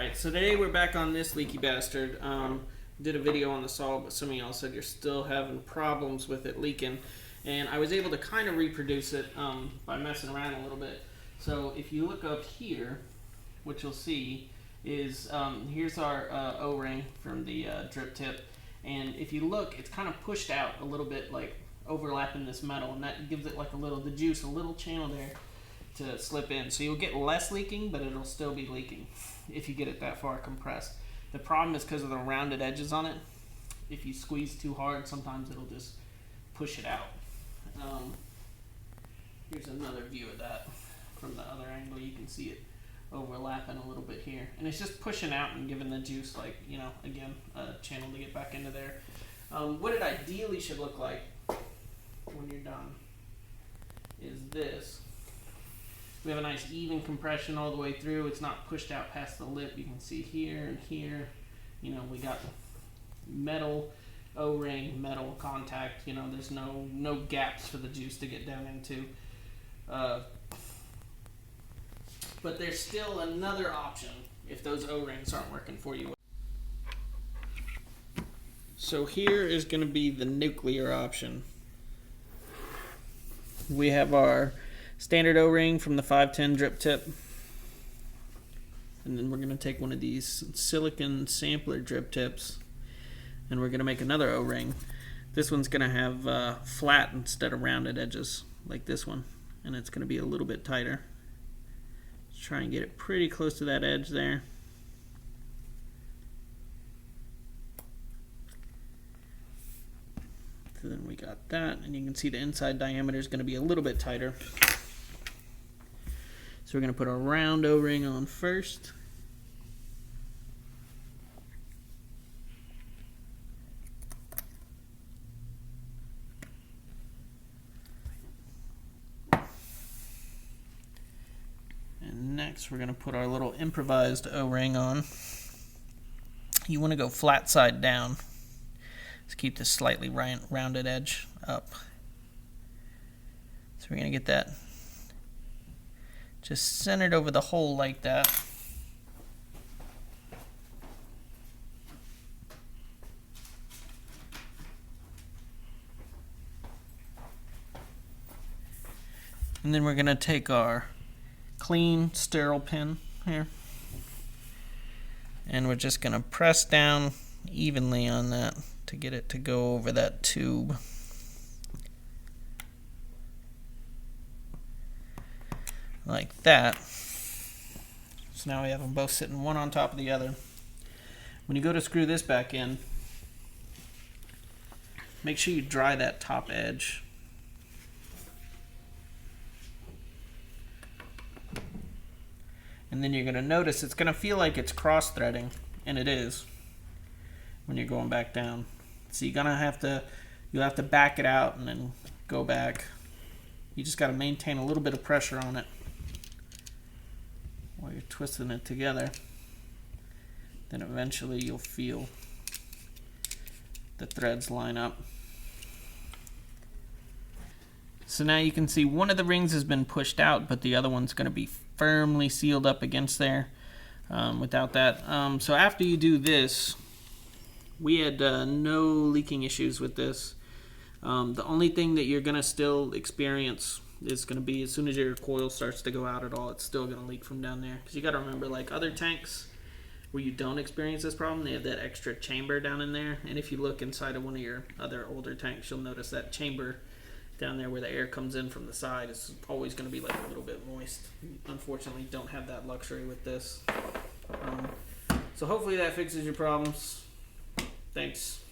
Alright, so today we're back on this leaky bastard. Did a video on the saw, but some of y'all said you're still having problems with it leaking. And I was able to kind of reproduce it by messing around a little bit. So if you look up here, what you'll see is here's our O-ring from the drip tip. And if you look, it's kind of pushed out a little bit, like overlapping this metal. And that gives it like the juice, a little channel there to slip in. So you'll get less leaking, but it'll still be leaking if you get it that far compressed. The problem is because of the rounded edges on it. If you squeeze too hard, sometimes it'll just push it out. Here's another view of that from the other angle. You can see it overlapping a little bit here, and it's just pushing out and giving the juice, like, you know, again, a channel to get back into there. What it ideally should look like when you're done is this. We have a nice even compression all the way through. It's not pushed out past the lip. You can see here and here. You know, we got metal O-ring, metal contact. You know, there's no gaps for the juice to get down into. But there's still another option if those O-rings aren't working for you. So here is going to be the nuclear option. We have our standard O-ring from the 510 drip tip, and then we're going to take one of these silicon sampler drip tips and we're going to make another O-ring. This one's going to have flat instead of rounded edges like this one, and it's going to be a little bit tighter. Let's try and get it pretty close to that edge there. So then we got that, and you can see the inside diameter is going to be a little bit tighter. So we're going to put a round O-ring on first. And next we're going to put our little improvised O-ring on. You want to go flat side down. Let's keep this slightly rounded edge up. So we're going to get that just centered over the hole like that. And then we're going to take our clean, sterile pin here, and we're just going to press down evenly on that to get it to go over that tube. Like that. So now we have them both sitting one on top of the other. When you go to screw this back in, make sure you dry that top edge. And then you're going to notice it's going to feel like it's cross threading, and it is when you're going back down. So you'll have to back it out and then go back. You just got to maintain a little bit of pressure on it while you're twisting it together. Then eventually you'll feel the threads line up. So now you can see one of the rings has been pushed out, but the other one's going to be firmly sealed up against there without that. So after you do this, we had no leaking issues with this. The only thing that you're going to still experience is going to be as soon as your coil starts to go out at all, it's still going to leak from down there. Because you got to remember, like other tanks where you don't experience this problem, they have that extra chamber down in there. And if you look inside of one of your other older tanks, you'll notice that chamber down there where the air comes in from the side is always going to be like a little bit moist. Unfortunately, you don't have that luxury with this. So hopefully that fixes your problems. Thanks.